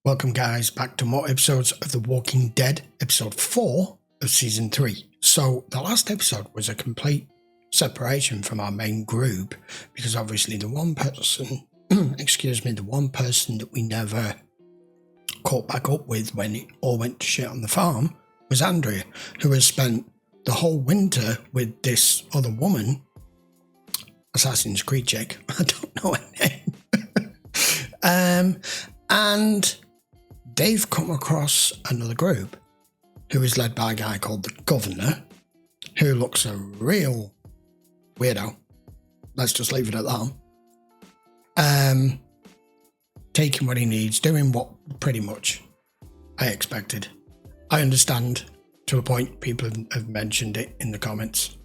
Welcome guys back to more episodes of The Walking Dead, episode 4 of season 3. So the last episode was a complete separation from our main group because obviously the one person, the one person that we never caught back up with when it all went to shit on the farm was Andrea, who has spent the whole winter with this other woman, Assassin's Creed chick, I don't know her name, and they've come across another group who is led by a guy called the Governor, who looks a real weirdo. Let's just leave it at that. Taking what he needs, doing what pretty much I expected. I understand to a point, people have mentioned it in the comments,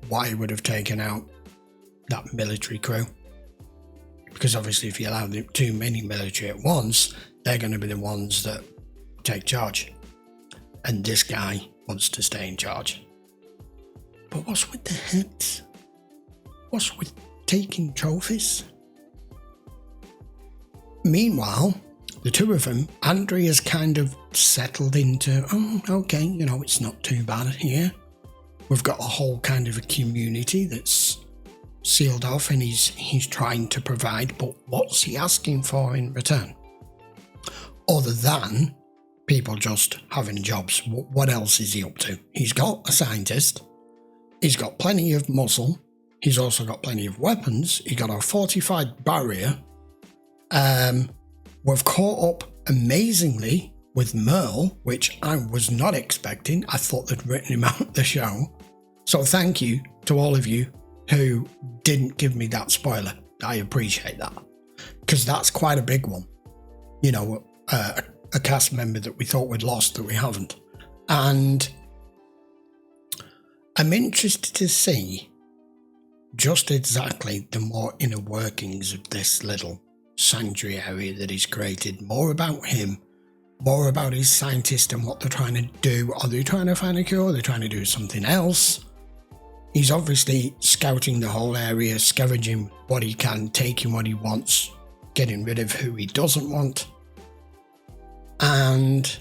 why he would have taken out that military crew. Because obviously if you allow too many military at once, they're going to be the ones that take charge. And this guy wants to stay in charge. But what's with the heads? What's with taking trophies? Meanwhile, the two of them, Andrea's kind of settled into, okay, it's not too bad here. We've got a whole kind of a community that's sealed off and he's trying to provide, but what's he asking for in return? Other than people just having jobs, what else is he up to? He's got a scientist, he's got plenty of muscle, he's also got plenty of weapons, he got a fortified barrier. We've caught up amazingly with Merle, which I was not expecting. I thought they'd written him out of the show. So thank you to all of you who didn't give me that spoiler. I appreciate that, because that's quite a big one. A cast member that we thought we'd lost that we haven't. And I'm interested to see just exactly the more inner workings of this little sanctuary area that he's created. More about him, more about his scientist and what they're trying to do. Are they trying to find a cure? Are they trying to do something else? He's obviously scouting the whole area, scavenging what he can, taking what he wants, getting rid of who he doesn't want. And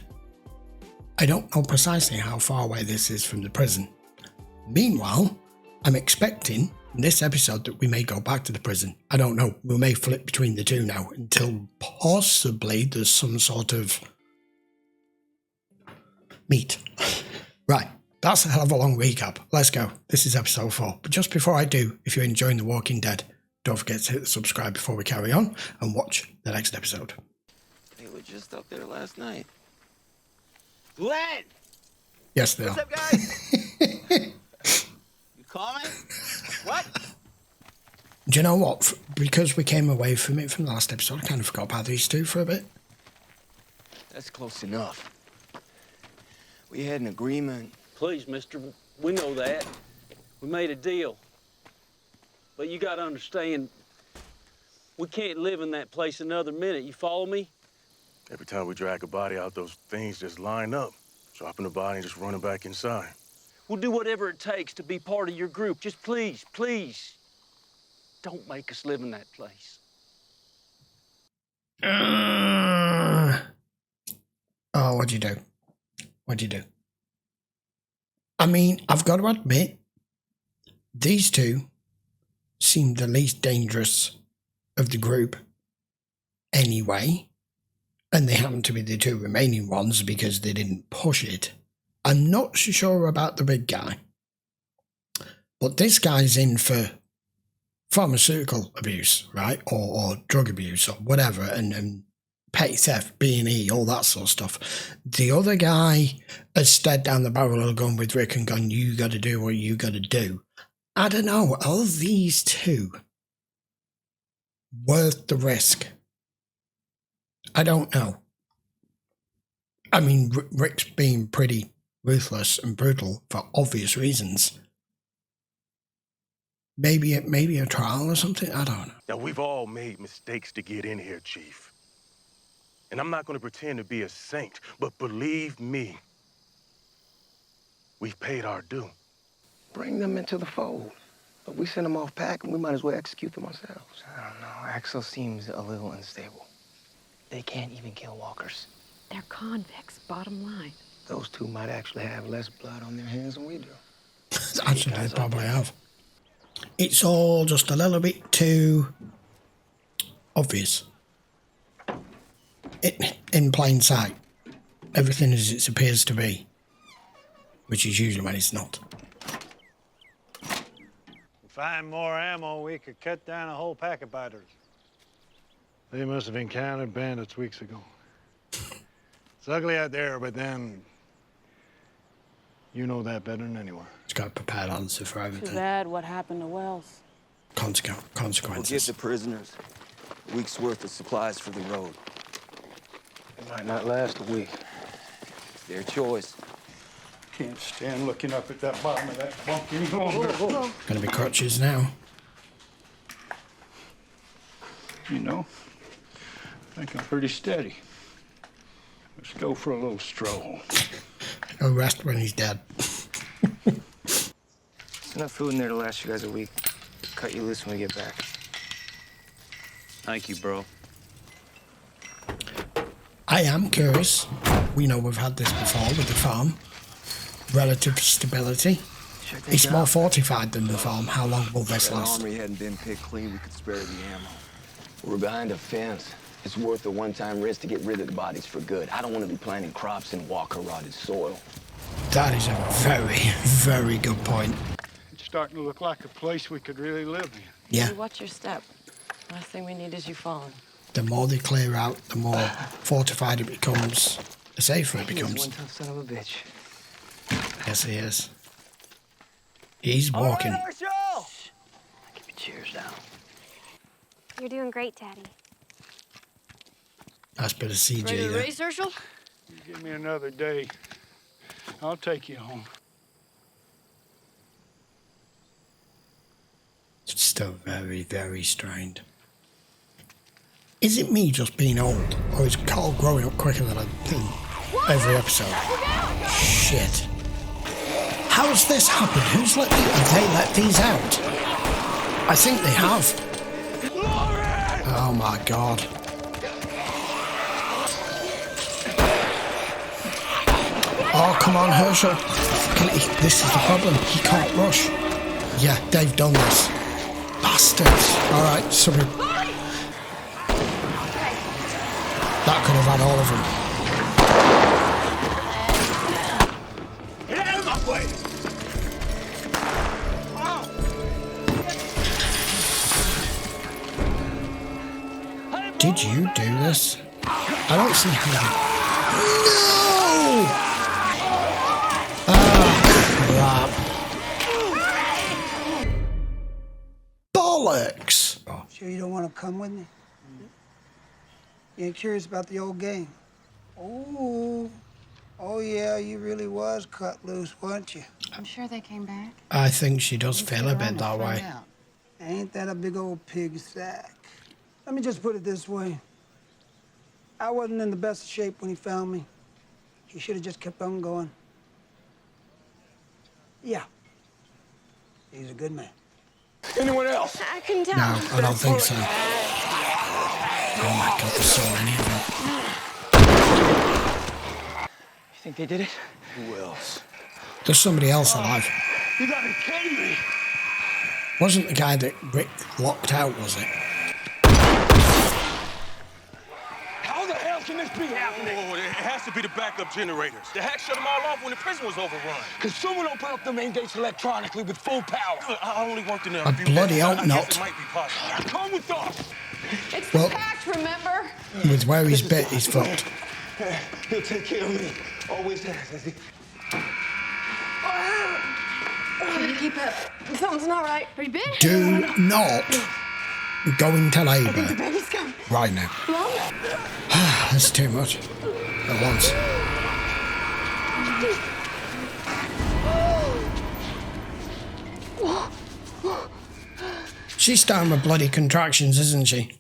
I don't know precisely how far away this is from the prison. Meanwhile, I'm expecting in this episode that we may go back to the prison. I don't know. We may flip between the two now until possibly there's some sort of meat. Right. That's a hell of a long recap. Let's go. This is episode 4. But just before I do, if you're enjoying The Walking Dead, don't forget to hit the subscribe before we carry on and watch the next episode. They were just up there last night. Glenn! Yes, they are. What's up, guys? You calling? What? Do you know what? Because we came away from it from the last episode, I kind of forgot about these two for a bit. That's close enough. We had an agreement. Please, mister, we know that. We made a deal. But you gotta understand, we can't live in that place another minute. You follow me? Every time we drag a body out, those things just line up. Dropping the body and just running back inside. We'll do whatever it takes to be part of your group. Just please, please, don't make us live in that place. Oh, what'd you do? What'd you do? I mean, I've got to admit, these two seem the least dangerous of the group anyway, and they happen to be the two remaining ones because they didn't push it. I'm not sure about the big guy, but this guy's in for pharmaceutical abuse, right? Or drug abuse or whatever, and petty theft, B&E, all that sort of stuff. The other guy has stared down the barrel of a gun with Rick and gone, you got to do what you got to do. I don't know, are these two worth the risk? I don't know. I mean, Rick's being pretty ruthless and brutal for obvious reasons. Maybe a trial or something? I don't know. Now, we've all made mistakes to get in here, Chief. And I'm not going to pretend to be a saint, but believe me, we've paid our due. Bring them into the fold. But we send them off packing, we might as well execute them ourselves. I don't know. Axel seems a little unstable. They can't even kill walkers. They're convicts, bottom line. Those two might actually have less blood on their hands than we do. Actually, they probably have. It's all just a little bit too obvious. In plain sight. Everything as it appears to be. Which is usually when it's not. Find more ammo, we could cut down a whole pack of biters. They must have encountered bandits weeks ago. It's ugly out there, but then you know that better than anyone. It's got a prepared answer for everything. Too bad what happened to Wells. Consequences. We'll get the prisoners. A week's worth of supplies for the road. It might not last a week. It's their choice. Can't stand looking up at that bottom of that bunk any longer. Gonna be crutches now. You know, I think I'm pretty steady. Let's go for a little stroll. Go rest when he's dead. There's enough food in there to last you guys a week. Cut you loose when we get back. Thank you, bro. I am curious. We know we've had this before with the farm. Relative stability. It's more fortified than the farm. How long will this If that last? armory hadn't been picked clean, we could spare the ammo. We're behind a fence. It's worth a one-time risk to get rid of the bodies for good. I don't want to be planting crops in walker-rotted soil. That is a very, very good point. It's starting to look like a place we could really live in. Yeah. You watch your step. Last thing we need is you falling. The more they clear out, the more fortified it becomes, the safer it He is becomes. one tough son of a bitch. Yes, he is. He's walking. Keep your cheers down. You're doing great, Daddy. That's a bit of CG Ready to there. race, Herschel? You give me another day, I'll take you home. It's still very, very strained. Is it me just being old? Or is Carl growing up quicker than I think every episode? Shit. How's this happened? Who's let these? Have they let these out? I think they have. Oh my god. Oh, come on, Herschel. This is the problem. He can't rush. Yeah, they've done this. Bastards. Alright, sorry. That could have had all of them. Get out of my way! Did you do this? I don't see how you... No! Ah, crap. Bollocks! Sure you don't want to come with me? You ain't curious about the old game? Oh yeah, you really was cut loose, weren't you? I'm sure they came back. I think she does feel a bit that way. Ain't that a big old pig sack? Let me just put it this way. I wasn't in the best shape when he found me. He should have just kept on going. Yeah. He's a good man. Anyone else? I can tell. No, I don't think so. Oh my god, there's so many of them. You think they did it? Who else? There's somebody else alive. You gotta be kidding me! Wasn't the guy that Rick locked out, was it? How the hell can this be happening? Oh, it has to be the backup generators. The hack shut them all off when the prison was overrun. Because someone opened up the main gates electronically with full power. I only worked in there I a few bloody days. hope I not. guess it might be possible. Come with us! It's Well- the pact, remember? With where he's bit, he's fucked. He'll take care of me. Always has, he? Keep up. Something's not right. Are you bit? Do not go into labour Baby's coming. right now. That's too much at once. She's starting with bloody contractions, isn't she?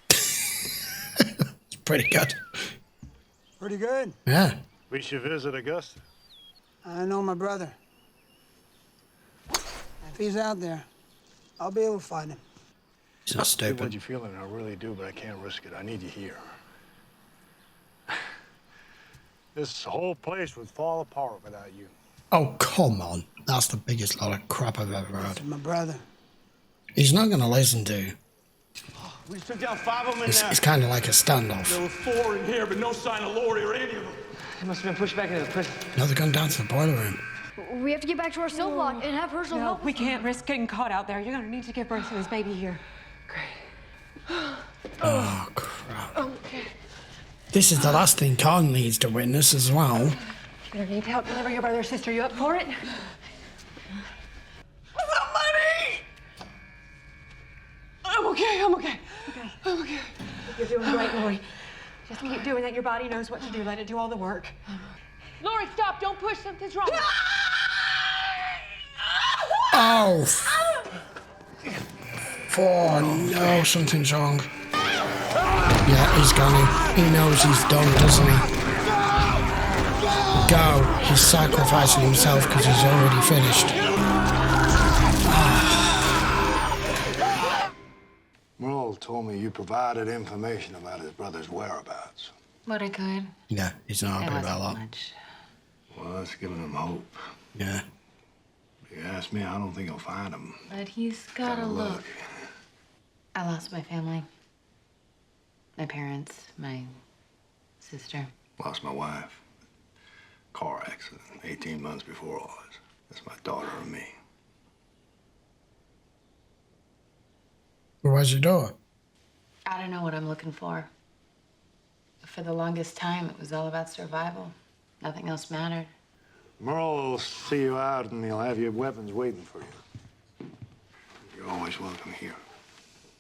It's pretty good. Pretty good. Yeah. We should visit Augusta. I know my brother. If he's out there, I'll be able to find him. He's not I feel what stupid. you're feeling, I really do, but I can't risk it. I need you here. This whole place would fall apart without you. Oh, come on. That's the biggest lot of crap I've ever heard. My brother. He's not going to listen to you. We just took down 5 of them in there. It's kind of like a standoff. There were 4 in here, but no sign of Lori or any of them. They must have been pushed back into the prison. No, they're going down to the boiler room. We have to get back to our cell block and have Herschel help. We can't risk getting caught out there. You're gonna need to give birth to this baby here. Oh, crap. This is the last thing Con needs to witness as well. You're gonna need help deliver your brother or sister. You up for it? I'm okay. I'm okay. You're doing great, Lori. Just keep doing that. Your body knows what to do. Let it do all the work. Lori, stop. Don't push. Something's wrong. Oh! Oh, no, something's wrong. Yeah, he's gone. He knows he's done, doesn't he? Go. He's sacrificing himself because he's already finished. Merle told me you provided information about his brother's whereabouts. What I could. Yeah, he's not happy about that. Much. Well, that's giving him hope. Yeah. If you ask me, I don't think he'll find him. But he's gotta look. I lost my family. My parents, my sister. Lost my wife. Car accident, 18 months before all this. That's my daughter and me. Where's your door? I don't know what I'm looking for. For the longest time, it was all about survival. Nothing else mattered. Merle will see you out and he'll have your weapons waiting for you. You're always welcome here.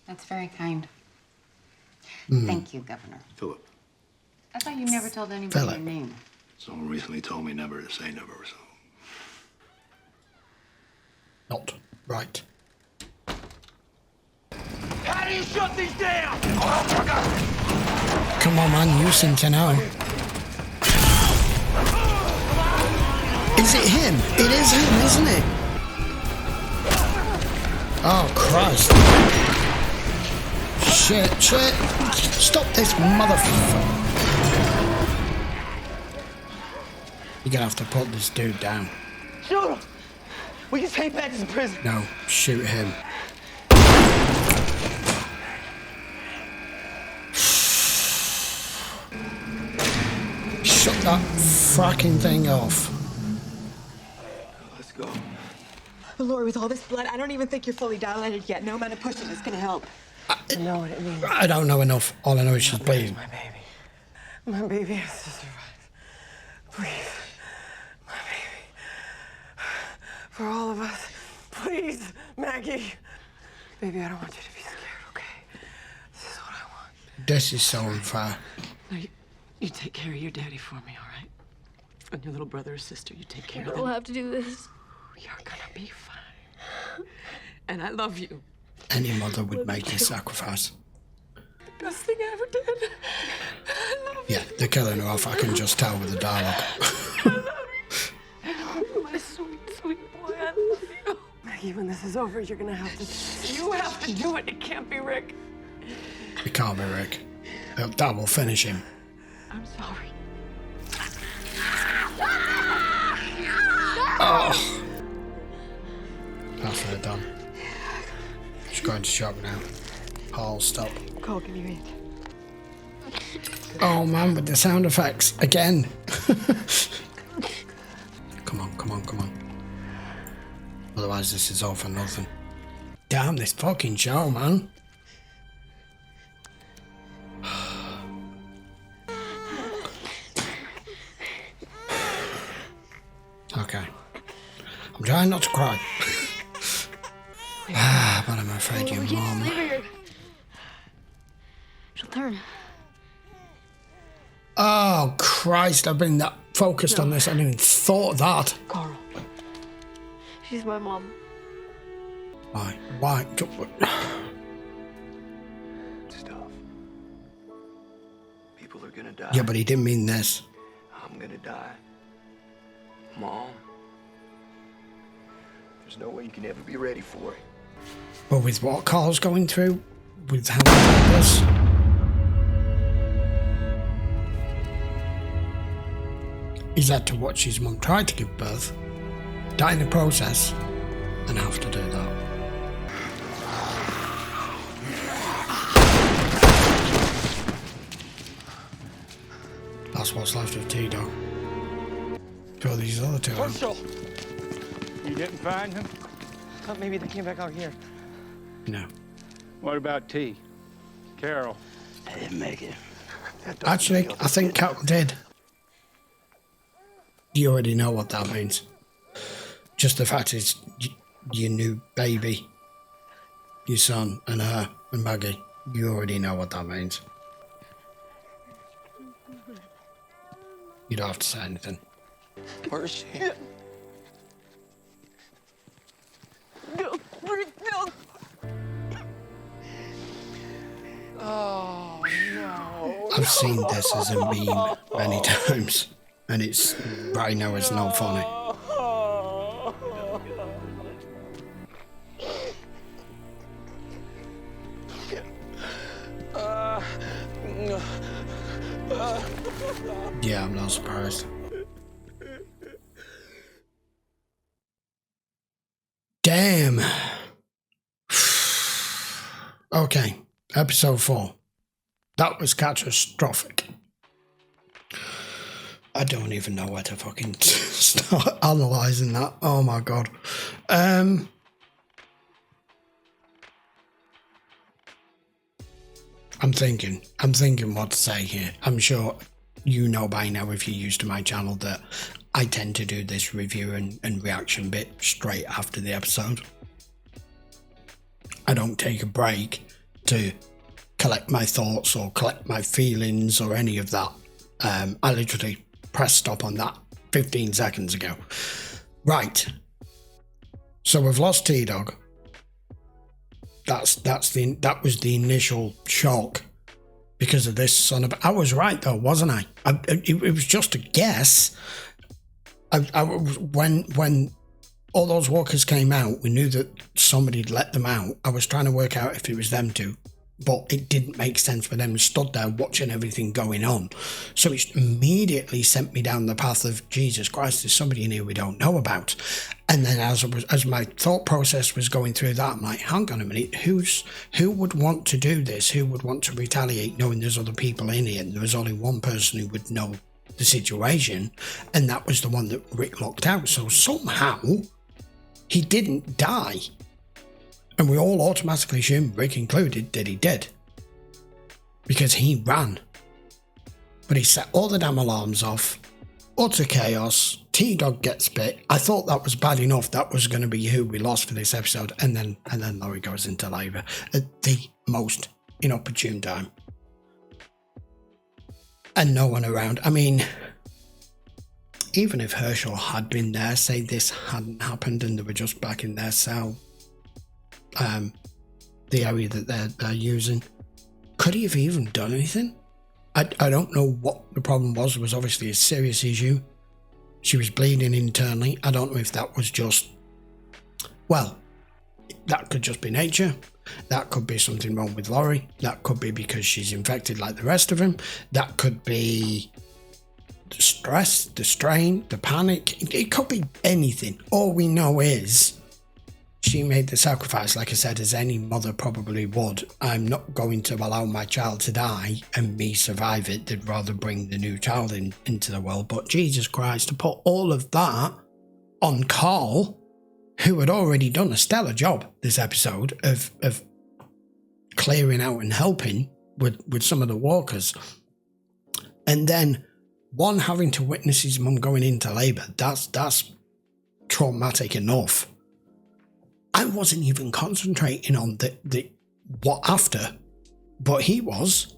That's very kind. Thank you, Governor. Philip. I thought you never told anybody Philip. your name. Someone recently told me never to say never, so. Not right. How do you shut these down? Come on, man, you seem to know. Is it him? It is him, isn't it? Oh, Christ. Shit. Stop this motherfucker. You're gonna have to put this dude down. Shoot him! We can take back to the prison. No, shoot him. Shut that fracking thing off. Let's go. But Lori, with all this blood, I don't even think you're fully dilated yet. No amount of pushing is gonna help. I know what it means. I don't know enough. All I know is she's bleeding. My baby. My baby has to survive. Please. My baby. For all of us. Please, Maggie. Baby, I don't want you to be scared, okay? This is what I want. This is so unfair. Now, you take care of your daddy for me, all right? And your little brother or sister, you take care of them. We'll have to do this. You're gonna be fine. And I love you. Any mother would make this sacrifice. Best thing I ever did. I love Yeah, they're killing her off. I can just tell with the dialogue. my sweet, sweet boy. I love you. Maggie, when this is over, you're gonna have to. You have to do it. It can't be Rick. It can't be Rick. That will finish him. I'm sorry. Oh. That's her done. She's going to shock now. Paul, stop. Cole, give me your hand. Oh man, with the sound effects again. Come on. Otherwise this is all for nothing. Damn this fucking show, man. Okay. I'm trying not to cry. But I'm afraid your mom... She'll turn. Oh, Christ, I've been that focused on this. I didn't even thought of that. Carl. She's my mom. Why? It's tough. People are gonna die. Yeah, but he didn't mean this. I'm gonna die. Mom. There's no way you can ever be ready for it. But with what Carl's going through, with how he does. He's had to watch his mum try to give birth, die in the process, and have to do that. That's what's left of T-Dog. Throw these other two out. Herschel! You didn't find him? Thought maybe they came back out here. No. What about T? Carol? I didn't make it. Actually, I think Carol did. You already know what that means. Just the fact is, your new baby, your son, and her, and Maggie, you already know what that means. You don't have to say anything. Where is she? Oh, no. I've seen this as a meme many times, and it's right now it's not funny. Yeah, I'm not surprised. Damn. Okay, episode 4. That was catastrophic. I don't even know where to fucking start analysing that. Oh my god. I'm thinking what to say here. I'm sure you know by now, if you're used to my channel, that I tend to do this review and reaction bit straight after the episode. I don't take a break to collect my thoughts or collect my feelings or any of that. I literally pressed stop on that 15 seconds ago. Right. So we've lost T-Dog. That was the initial shock because of this son of... I was right though, wasn't I? It was just a guess. When all those walkers came out, we knew that somebody had let them out. I was trying to work out if it was them two, but it didn't make sense for them to stood there watching everything going on. So it immediately sent me down the path of, Jesus Christ, there's somebody in here we don't know about. And then as my thought process was going through that, I'm like, hang on a minute, who would want to do this? Who would want to retaliate knowing there's other people in here? And there was only one person who would know the situation, and that was the one that Rick locked out. So somehow he didn't die. And we all automatically assumed, Rick included, that he did. Because he ran. But he set all the damn alarms off. Utter chaos. T-Dog gets bit. I thought that was bad enough. That was going to be who we lost for this episode. And then Laurie goes into labour at the most inopportune time. And no one around. I mean, even if Herschel had been there, say this hadn't happened and they were just back in their cell, the area that they're using, could he have even done anything? I don't know what the problem was. It was obviously a serious issue. She was bleeding internally. I don't know if that was just, well, that could just be nature. That could be something wrong with Laurie. That could be because she's infected like the rest of them. That could be the stress, the strain, the panic. It could be anything. All we know is she made the sacrifice, like I said, as any mother probably would. I'm not going to allow my child to die and me survive it. They'd rather bring the new child into the world. But Jesus Christ, to put all of that on Carl, who had already done a stellar job this episode of clearing out and helping with some of the walkers. And then one having to witness his mum going into labour, that's traumatic enough. I wasn't even concentrating on the what after, but he was.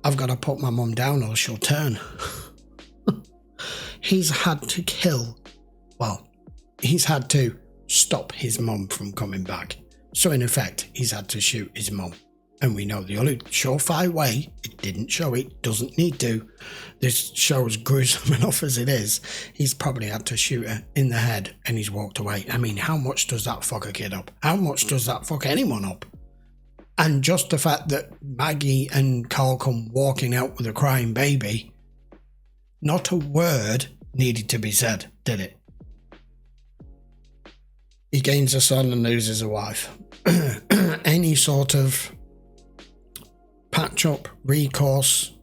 I've got to put my mum down or she'll turn. He's had to stop his mum from coming back. So in effect, he's had to shoot his mum. And we know the only surefire way, it didn't show it, doesn't need to. This show's gruesome enough as it is. He's probably had to shoot her in the head and he's walked away. I mean, how much does that fuck a kid up? How much does that fuck anyone up? And just the fact that Maggie and Carl come walking out with a crying baby, not a word needed to be said, did it? He gains a son and loses a wife. Any sort of patch up, recourse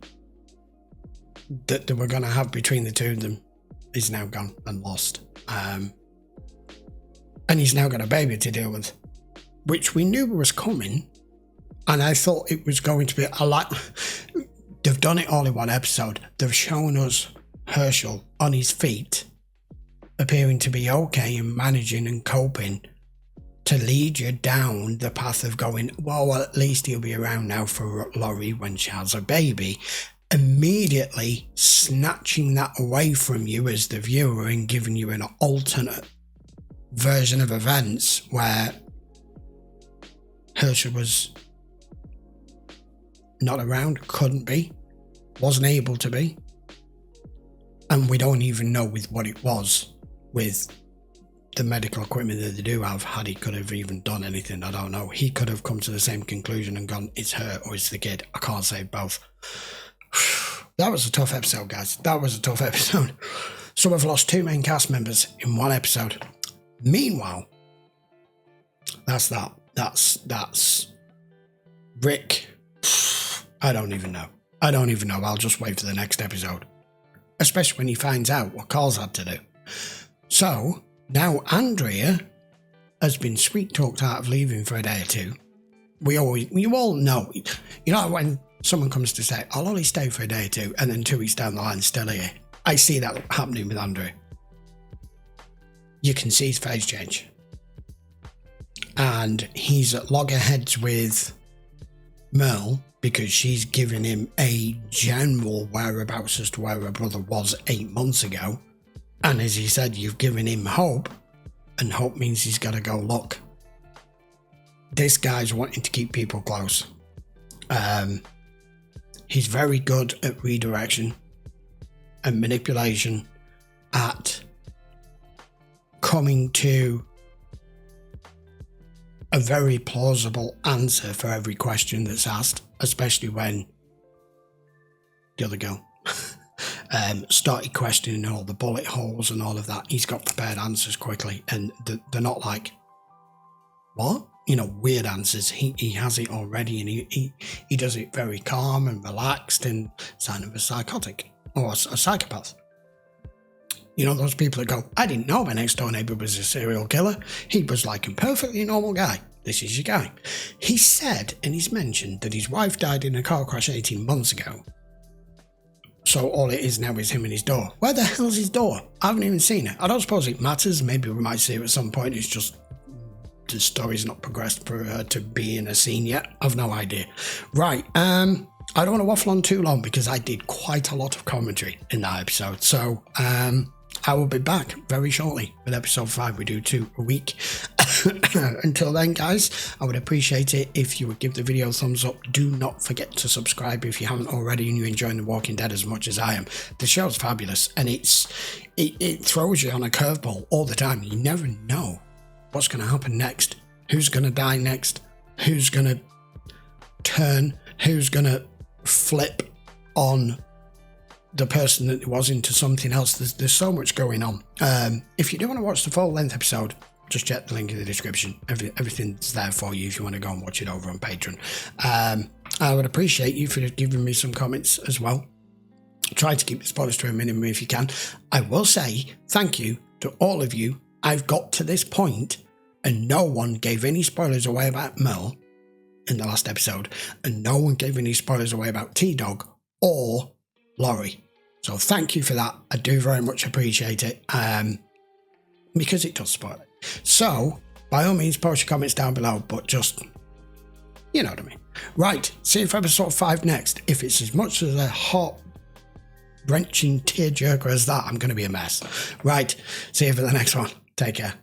that they were going to have between the two of them is now gone and lost. And he's now got a baby to deal with, which we knew was coming. And I thought it was going to be a lot. They've done it all in one episode. They've shown us Herschel on his feet, appearing to be okay and managing and coping, to lead you down the path of going, well, at least he'll be around now for Laurie when she has a baby. Immediately snatching that away from you as the viewer and giving you an alternate version of events where Herschel was not around, couldn't be, wasn't able to be. And we don't even know with what it was, with the medical equipment that they do have, had he could have even done anything, I don't know. He could have come to the same conclusion and gone, it's her or it's the kid. I can't say both. That was a tough episode, guys. That was a tough episode. So we've lost 2 main cast members in one episode. Meanwhile, that's that. That's Rick. I don't even know. I'll just wait for the next episode. Especially when he finds out what Carl's had to do. So, now Andrea has been sweet talked out of leaving for a day or two. You all know. You know when someone comes to say, I'll only stay for a day or two, and then 2 weeks down the line, still here. I see that happening with Andrea. You can see his face change. And he's at loggerheads with Merle because she's given him a general whereabouts as to where her brother was 8 months ago. And as he said, you've given him hope, and hope means he's got to go look. This guy's wanting to keep people close. He's very good at redirection and manipulation, at coming to a very plausible answer for every question that's asked, especially when the other girl started questioning all the bullet holes and all of that. He's got prepared answers quickly, and they're not like, what? You know, weird answers. He has it already, and he does it very calm and relaxed, and sign of a psychotic or a psychopath. You know, those people that go, I didn't know my next door neighbour was a serial killer. He was like a perfectly normal guy. This is your guy. He said, and he's mentioned, that his wife died in a car crash 18 months ago. So all it is now is him and his door. Where the hell's his door? I haven't even seen it. I don't suppose it matters. Maybe we might see it at some point. It's just the story's not progressed for her to be in a scene yet. I've no idea. Right. I don't want to waffle on too long because I did quite a lot of commentary in that episode. So I will be back very shortly with episode 5. We do 2 a week. Until then, guys, I would appreciate it if you would give the video a thumbs up. Do not forget to subscribe if you haven't already and you're enjoying The Walking Dead as much as I am. The show's fabulous, and it throws you on a curveball all the time. You never know what's going to happen next. Who's going to die next? Who's going to turn? Who's going to flip on the person that was into something else? There's so much going on. If you do want to watch the full length episode, just check the link in the description. Everything's there for you if you want to go and watch it over on Patreon. I would appreciate you for giving me some comments as well. Try to keep the spoilers to a minimum if you can. I will say thank you to all of you. I've got to this point and no one gave any spoilers away about Merle in the last episode, and no one gave any spoilers away about T-Dog or Laurie. So thank you for that. I do very much appreciate it, because it does spoil it. So by all means, post your comments down below, but just, you know what I mean. Right, see you for episode 5 next. If it's as much as a hot, wrenching tearjerker as that, I'm going to be a mess. Right, see you for the next one. Take care.